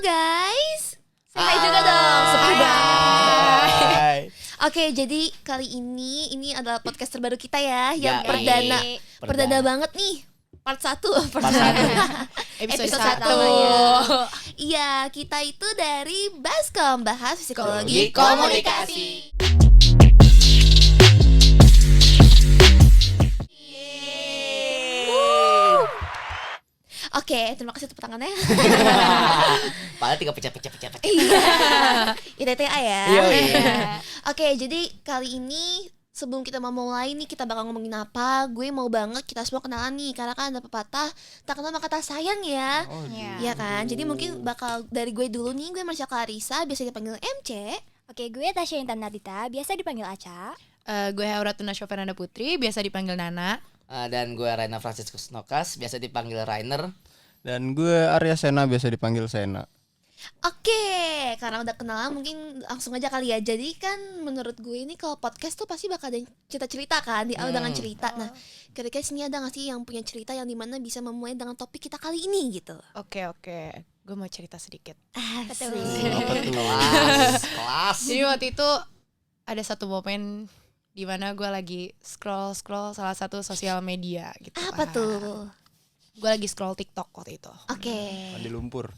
guys. Hai juga dong. Hai. Oke, jadi kali ini adalah podcast terbaru kita ya, yang Ya, perdana banget nih. Part 1 Episode 1 Iya, kita itu dari Baskom, bahas psikologi Komunikasi. Oke, terima kasih tepuk tangannya. Padahal tinggal pecah. Iya, ITTA ya. Iya. Oke, jadi kali ini sebelum kita mau mulai nih, kita bakal ngomongin apa. Gue mau banget kita semua kenalan nih, karena kan ada pepatah tak kenal maka tak sayang ya. Iya kan, jadi mungkin bakal dari gue dulu nih. Gue Marsha Clarissa, biasa dipanggil MC. Oke, gue Tasya Intan Nadita, biasa dipanggil Aca. Gue Auratuna Syofernanda Putri, biasa dipanggil Nana. Dan gue Raina Franciscus Nokas, biasa dipanggil Rainer. Dan gue Arya Sena, biasa dipanggil Sena. Oke, karena udah kenalan mungkin langsung aja kali ya. Jadi kan menurut gue ini kalau podcast tuh pasti bakal ada cerita-cerita kan, di awal dengan cerita. Nah, kira-kira sini ada gak sih yang punya cerita yang dimana bisa memulai dengan topik kita kali ini gitu? Oke, gue mau cerita sedikit. Asik. Apa tuh? Kelas. Jadi waktu itu ada satu momen di mana gue lagi scroll salah satu sosial media gitu. Apa tuh? Gue lagi scroll TikTok waktu itu. Oke. Mandi lumpur.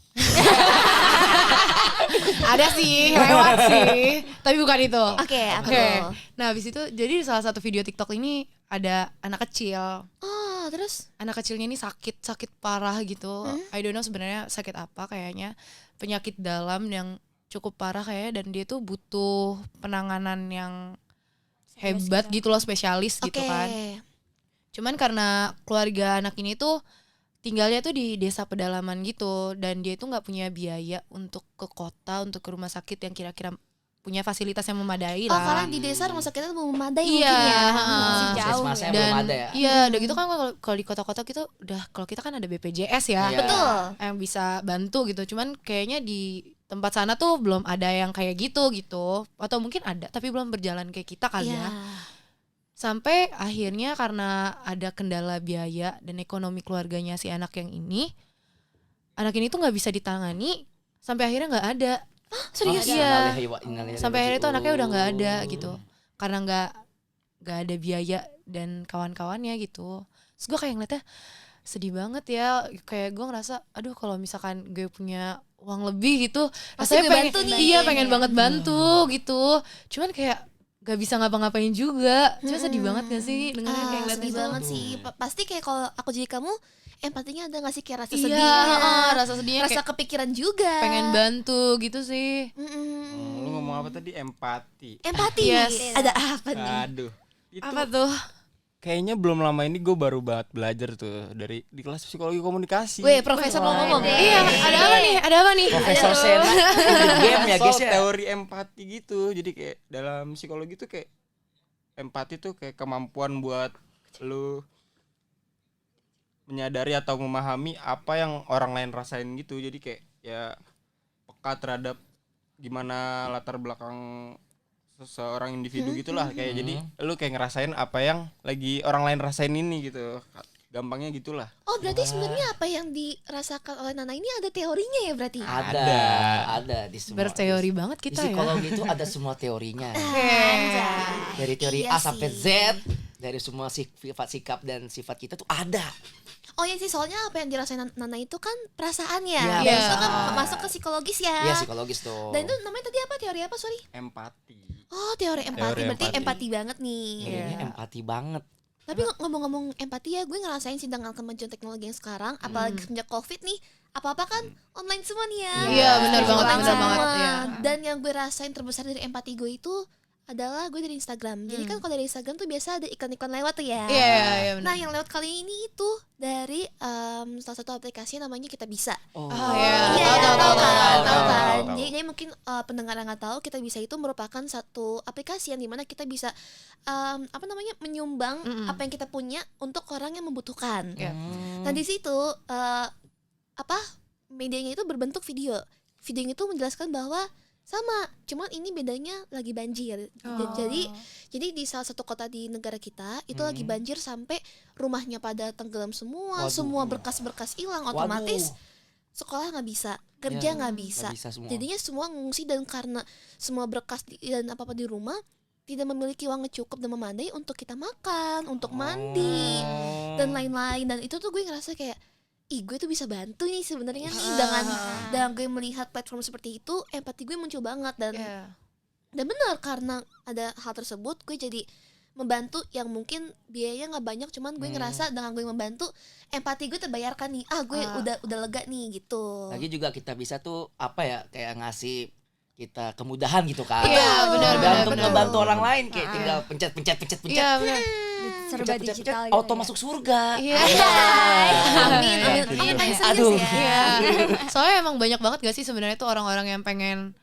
Ada sih, lewat sih, tapi bukan itu. Oke, apa Oke. tuh? Nah, habis itu jadi di salah satu video TikTok ini ada anak kecil. Oh, terus? Anak kecilnya ini sakit parah gitu. I don't know sebenarnya sakit apa, kayaknya penyakit dalam yang cukup parah kayaknya, dan dia tuh butuh penanganan yang hebat gitu loh, spesialis gitu kan. Cuman karena keluarga anak ini tuh tinggalnya tuh di desa pedalaman gitu, dan dia itu nggak punya biaya untuk ke kota, untuk ke rumah sakit yang kira-kira punya fasilitas yang memadai Oh, lah. karena di desa rumah sakitnya belum memadai Iya, mungkin ya. Masih jauh Puskesmasnya ya. belum ada ya. Iya, udah gitu kan kalau di kota-kota gitu udah, kalau kita kan ada BPJS ya. Iya. Betul. Yang bisa bantu gitu. Cuman kayaknya di tempat sana tuh belum ada yang kayak gitu. Atau mungkin ada tapi belum berjalan kayak kita kali Iya. ya. Sampai akhirnya karena ada kendala biaya dan ekonomi keluarganya si anak ini tuh nggak bisa ditangani, sampai akhirnya nggak ada. Serius? Iya. Innalillahi Sampai akhirnya tuh anaknya udah nggak ada Oh. gitu, karena nggak ada biaya dan kawan-kawannya gitu. Terus gue kayak ngeliatnya sedih banget ya, kayak gue ngerasa aduh kalau misalkan gue punya uang lebih gitu, Pasti rasanya gue pengen bantu nih. iya pengen banget bantu gitu. Cuman kayak gak bisa ngapa-ngapain juga. Cuma sedih banget gak sih dengarnya kayak ngeliat sedih itu. banget sih. Pasti kayak kalau aku jadi kamu, empatinya ada gak sih kayak rasa Iya, sedihnya, rasa sedihnya rasa kayak kepikiran juga. pengen bantu gitu sih. Lu ngomong apa tadi? Empati. Empati. Yes. Ada apa nih? Aduh. Itu Apa tuh? kayaknya belum lama ini gue baru banget belajar tuh di kelas psikologi komunikasi. Weh, profesor mau ngomong. Iya, ada apa nih? Profesor Sena game ya guys Soal ya. teori empati gitu. Jadi kayak dalam psikologi tuh kayak empati tuh kayak kemampuan buat lu menyadari atau memahami apa yang orang lain rasain gitu. Jadi kayak ya peka terhadap gimana latar belakang seseorang individu gitulah. Kayak jadi lu kayak ngerasain apa yang lagi orang lain rasain ini gitu. Gampangnya gitulah. Oh, berarti sebenarnya apa yang dirasakan oleh Nana ini ada teorinya ya berarti? Ada di semua. Berteori banget Di kita ya. psikologi itu ada semua teorinya. Dari teori Iya A sampai sih. Z, dari semua sifat sikap dan sifat kita tuh ada. Oh iya sih, soalnya apa yang dirasain Nana itu kan perasaannya. Iya, Dan itu kan perasaan. masuk ke psikologis ya. Iya, psikologis tuh. Dan itu namanya tadi apa? Teori apa? Sorry. Empati. Oh, teori empati. Teori Berarti empati. empati banget nih. Ini empati banget. Tapi ngomong-ngomong empati ya, gue ngerasain sih dengan kemajuan teknologi yang sekarang, apalagi semenjak COVID nih, apa-apa kan online semua nih ya. Iya, benar banget, Online benar banget, semua. iya. Dan yang gue rasain terbesar dari empati gue itu adalah gue dari Instagram. Jadi kan kalau dari Instagram tuh biasa ada iklan-iklan lewat tuh ya. Iya, benar. Nah, yang lewat kali ini itu dari salah satu aplikasi namanya Kita Bisa. Oh, Iya, tahu, tahu kan. tahu. Jadi mungkin pendengar yang nggak tahu, Kita Bisa itu merupakan satu aplikasi yang dimana kita bisa menyumbang apa yang kita punya untuk orang yang membutuhkan. Iya. Nah di situ medianya itu berbentuk video. Videonya itu menjelaskan bahwa sama, cuman ini bedanya lagi banjir. Jadi di salah satu kota di negara kita itu lagi banjir sampai rumahnya pada tenggelam semua, Waduh. semua berkas-berkas hilang, otomatis sekolah nggak bisa, kerja nggak bisa. Nggak bisa semua. Jadinya semua ngungsi, dan karena semua berkas dan apa di rumah tidak memiliki uang yang cukup dan memadai untuk kita makan, untuk mandi dan lain-lain. Dan itu tuh gue ngerasa kayak, ih gue tuh bisa bantu nih sebenarnya nih dengan gue melihat platform seperti itu, empati gue muncul banget. Dan benar, karena ada hal tersebut gue jadi membantu yang mungkin biayanya nggak banyak, cuman gue ngerasa dengan gue membantu empati gue terbayarkan nih, gue udah lega nih gitu. Lagi juga kita bisa tuh apa ya, kayak ngasih kita kemudahan gitu kan. Iya, benar, untuk benar. ngebantu orang lain kayak tinggal pencet. Iya, benar. Serba digital gitu. auto masuk surga. Iya. Amin, amin serius Aduh. ya. Iya. Soalnya emang banyak banget gak sih sebenarnya tuh orang-orang yang pengen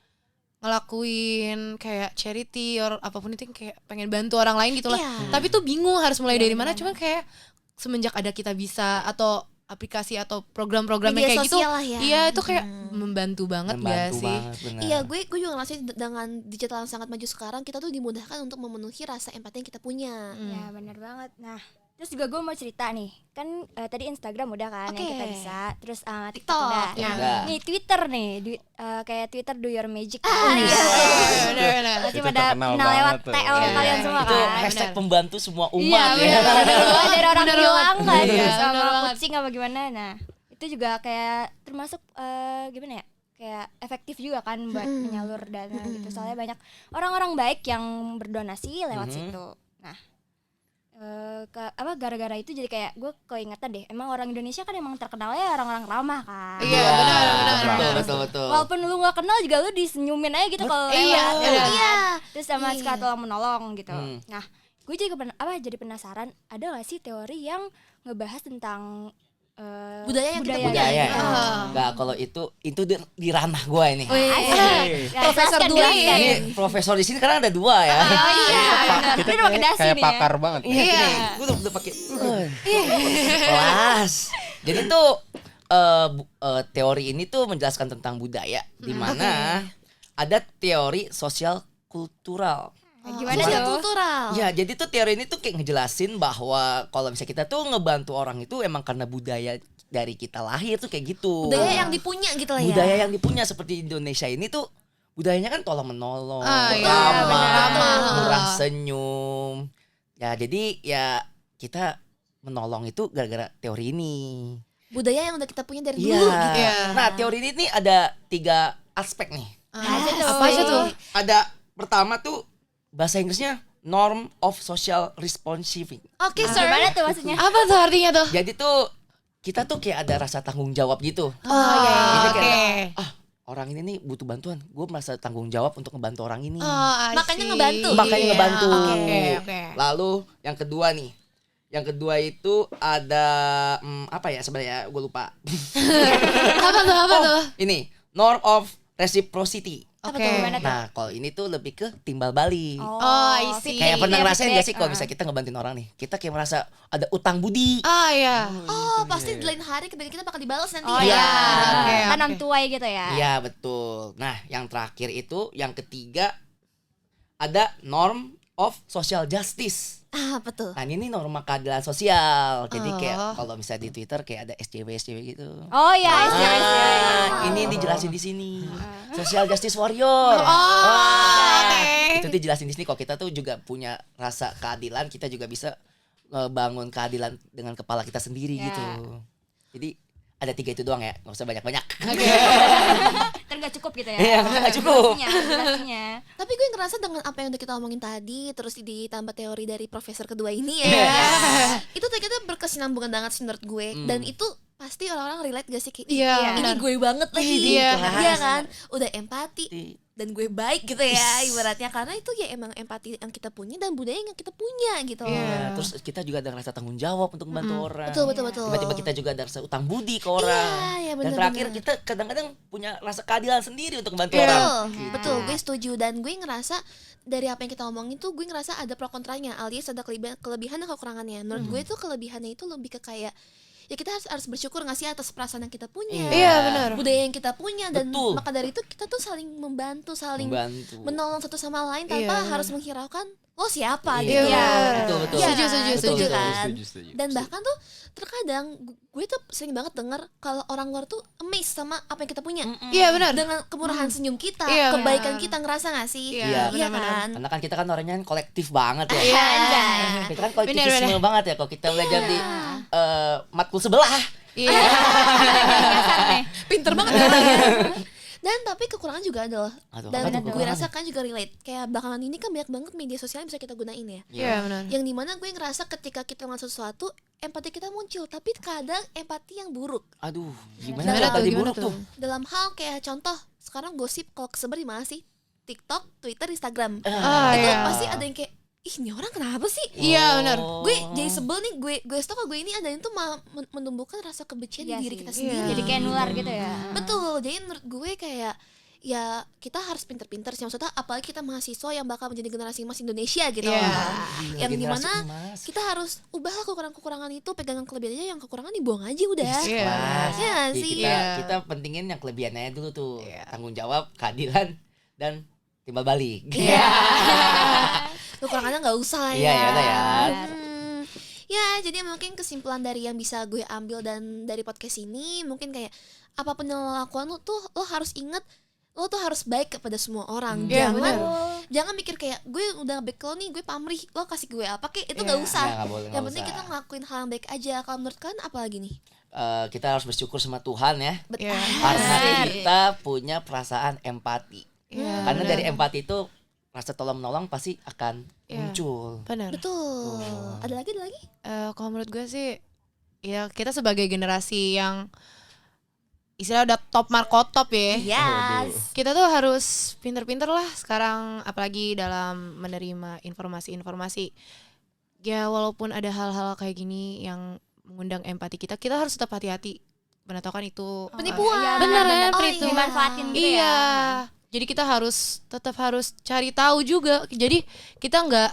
ngelakuin kayak charity or apapun itu, yang kayak pengen bantu orang lain gitu lah. Iya. Tapi tuh bingung harus mulai dari mana. Cuman kayak semenjak ada Kita Bisa atau aplikasi atau program-program yang Media kayak gitu, sosial lah ya. iya itu kayak membantu banget gak Membantu sih? banget, benar. Iya, gue juga ngerasain dengan digital yang sangat maju sekarang, kita tuh dimudahkan untuk memenuhi rasa empati yang kita punya. Ya benar banget. Nah, terus juga gue mau cerita nih, kan tadi Instagram udah kan yang Oke. Kita Bisa, terus TikTok TikTok, udah. ya. Nah, Udah. nih Twitter nih, kayak Twitter Do Your Magic. Iya, benar-benar. Pasti Itu pada terkenal pernah lewat banget tuh. TL Iya, kalian iya. semua Itu kan. hashtag benar. pembantu semua Iya, umat ya. benar. Dari orang Bener hilang banget. kan, Iya, sama bener banget. kucing apa gimana. Nah, itu juga kayak termasuk gimana ya? Kayak efektif juga kan buat menyalur dana gitu. Soalnya banyak orang-orang baik yang berdonasi lewat situ. Nah, gara-gara itu jadi kayak gue keingetan deh, emang orang Indonesia kan emang terkenalnya orang-orang ramah kan. Iya, benar. Betul. Walaupun lu gak kenal juga lu disenyumin aja gitu kalau Iya, lewat. benar. Iya. Terus sama Iya. suka tolong menolong gitu. Hmm. Nah, gue juga jadi penasaran, ada gak sih teori yang ngebahas tentang Budaya yang kita punya. Budaya ya. Ah. Enggak, kalau itu di ranah gua ini. Profesor Dwi. Ini profesor di sini karena ada 2 ya. Kita Dia udah pakai dasi kayak nih ya. pakar banget. Iya, ini gue udah pakai kelas. Jadi tuh teori ini tuh menjelaskan tentang budaya, di mana ada teori sosial kultural. Gimana Sosial tuh? kultural. Ya, jadi tuh teori ini tuh kayak ngejelasin bahwa kalau misalnya kita tuh ngebantu orang itu emang karena budaya dari kita lahir tuh kayak gitu. Budaya yang dipunya gitu lah ya. Budaya yang dipunya seperti Indonesia ini tuh budayanya kan tolong menolong, Iya, ramah, benar. murah senyum. Ya, jadi ya kita menolong itu gara-gara teori ini. Budaya yang udah kita punya dari Iya. dulu gitu. Iya. Nah, teori ini ada 3 aspek nih. Apa aja tuh? Ada pertama tuh bahasa Inggrisnya norm of social responsibility. Oke, sir. Gimana tuh maksudnya? Apa tuh artinya tuh? Jadi tuh kita tuh kayak ada rasa tanggung jawab gitu. Oh iya, Jadi oke. kayak, orang ini nih butuh bantuan, gue merasa tanggung jawab untuk ngebantu orang ini. Makanya ngebantu. Makanya Iya, ngebantu. Oke. Lalu yang kedua nih, yang kedua itu ada apa ya sebenarnya gue lupa. Apa tuh? Ini norm of reciprocity. Oke. Gimana tuh? Nah, kalau ini tuh lebih ke timbal balik. Oh, I see. Kayak pernah ngerasain gak sih kalau feedback, misalnya kita ngebantuin orang nih, kita kayak merasa ada utang budi. Ah iya. Oh, pasti di lain hari kebaikan kita bakal dibalas nanti. Oh ya. iya, Oke, tanam oke. tuai gitu ya. Iya, betul. Nah, yang terakhir itu, yang ketiga ada norm of social justice. Ah, betul. Nah, ini norma keadilan sosial. Jadi kayak kalau misalnya di Twitter kayak ada SJW gitu. Oh iya, Nah, ini dijelasin di sini. Social justice warrior. Itu dijelasin di sini kok kita tuh juga punya rasa keadilan, kita juga bisa bangun keadilan dengan kepala kita sendiri Ya. gitu. Jadi ada 3 itu doang ya, nggak usah banyak-banyak. Kan gak cukup gitu ya. Iya, nggak cukup. Jelasnya. Tapi gue ngerasa dengan apa yang udah kita omongin tadi, terus ditambah teori dari profesor kedua ini ya, itu ternyata berkesinambungan banget sih menurut gue. Dan itu pasti orang-orang relate gak sih kayak, Iya, ini benar. gue banget lagi. Iya. Iya kan, udah empati dan gue baik gitu ya ibaratnya, karena itu ya emang empati yang kita punya dan budaya yang kita punya gitu. Nah, terus kita juga ada rasa tanggung jawab untuk membantu orang. Betul. Tiba-tiba kita juga ada rasa utang budi ke orang. Iya, Dan bener, terakhir bener. kita kadang-kadang punya rasa keadilan sendiri untuk membantu orang. Betul, gue setuju. Dan gue ngerasa dari apa yang kita omongin tuh, gue ngerasa ada pro kontranya, alias ada kelebihan dan kekurangannya. Menurut gue tuh kelebihannya itu lebih ke kayak, ya kita harus bersyukur nggak sih atas perasaan yang kita punya, Iya, benar. budaya yang kita punya, dan Betul. maka dari itu kita tuh saling membantu, saling Membantu. menolong satu sama lain tanpa Iya. harus menghiraukan lo siapa Iya, gitu. betul. Iya Setuju, kan? setuju, Setuju setuju. kan? Setuju. Dan bahkan tuh terkadang gue tuh sering banget denger kalau orang luar tuh amazed sama apa yang kita punya. Iya benar. Dengan kemurahan senyum kita, Iya, kebaikan kita, ngerasa gak sih? Iya, Iya benar-benar. kan? Karena kan kita kan orangnya kolektif banget ya. Iya. Kita kan kolektivisme Bener. banget ya. Kalau kita belajar di matkul sebelah. Iya. Pinter banget ya. Dan tapi kekurangan juga ada loh. Aduh, Dan apa tuh gue kekurangan? rasa kan juga relate. Kayak belakangan ini kan banyak banget media sosial yang bisa kita gunain ya. Iya benar. Yang dimana gue ngerasa ketika kita melakukan sesuatu, empati kita muncul. Tapi kadang empati yang buruk. Aduh, Gimana gimana tuh, tadi gimana buruk tuh? tuh? Dalam hal kayak contoh, sekarang gosip kalau kesebar di mana sih? TikTok, Twitter, Instagram. Ah, Itu iya. pasti ada yang kayak, ih ini orang kenapa sih? Iya benar. Gue jadi sebel nih, gue stok gue ini ada yang tuh menumbuhkan rasa kebencian Iya di diri sih. kita Iya. sendiri. Jadi kayak nular gitu ya. Betul, jadi menurut gue kayak ya kita harus pinter-pinter sih, maksudnya apalagi kita mahasiswa yang bakal menjadi generasi emas Indonesia gitu Iya. kan. Yang Generasi dimana emas. kita harus ubah kekurangan-kekurangan itu, pegangan kelebihannya, yang kekurangan dibuang aja udah. Iya. Kelas. Iya Jadi sih. kita pentingin yang kelebihannya dulu tuh. Iya. Tanggung jawab, keadilan, dan timbal balik. Iya. Kekurangannya nggak usah lah Iya, ya udah ya. Ya, jadi mungkin kesimpulan dari yang bisa gue ambil dan dari podcast ini mungkin kayak apapun yang lo lakukan lo tuh lo harus inget lo tuh harus baik kepada semua orang. Iya, Jangan mikir kayak gue udah baik lo nih, gue pamrih, lo kasih gue apa kek, itu nggak Iya. usah. Ya, nggak boleh, Yang nggak penting usah. kita ngelakuin hal yang baik aja. Kalau menurut kalian apa lagi nih? Kita harus bersyukur sama Tuhan ya. Iya. Karena kita punya perasaan empati. Iya, Karena benar. dari empati itu rasa tolong menolong pasti akan Iya. muncul. Benar. Betul. Ada lagi? Kalau menurut gue sih, ya kita sebagai generasi yang istilah udah top markotop ya. Yes. Kita tuh harus pinter-pinter lah sekarang, apalagi dalam menerima informasi-informasi. Ya walaupun ada hal-hal kayak gini yang mengundang empati kita harus tetap hati-hati. Benar tau kan itu Penipuan. Iya, bener ya, Oh, itu iya. dimanfaatin gitu iya. ya. Jadi kita tetap harus cari tahu juga. Jadi kita nggak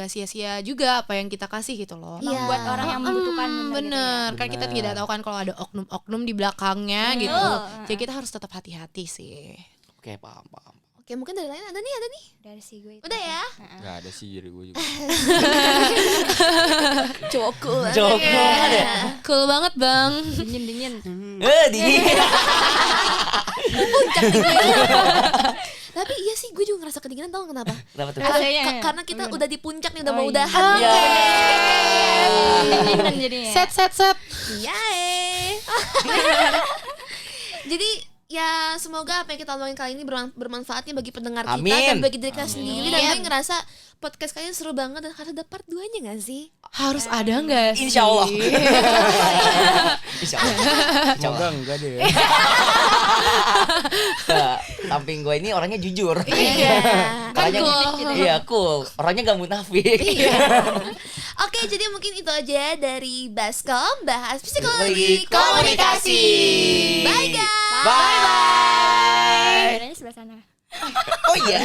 sia-sia juga apa yang kita kasih gitu loh. Iya. Buat orang yang membutuhkan Bener, gitu kan kita Bener. tidak tahu kan kalau ada oknum-oknum di belakangnya gitu. Jadi kita harus tetap hati-hati sih. Oke, paham. Oke, mungkin dari lain ada nih. ya. Dari si gue itu. Udah ya. Gak ada sih jadi gue juga. Joko. Joko ada. Cool banget bang. Dingin. Dingin. Tapi iya sih, gue juga ngerasa kedinginan, tau kenapa? Kenapa tuh? Rasanya. Karena kita udah di puncak nih, udah mau iya. udahan. Ya. Dinginan jadinya. Set. Iya. Jadi ya semoga apa yang kita omongin kali ini bermanfaatnya bagi pendengar kita Amin. dan bagi diri kita sendiri. Dan gue ngerasa podcast kalian seru banget dan harus ada part 2-nya gak sih? Harus ada nggak sih? Insya Allah. Insya Allah. Semoga enggak deh. Samping gue ini orangnya jujur. Iya. Orangnya cool. Iya, cool. Orangnya gak munafik. Oke, jadi mungkin itu aja dari Baskom, bahas Psikologi psikologi komunikasi. komunikasi. Bye guys. Bye. Kameranya sebelah sana. Oh iya.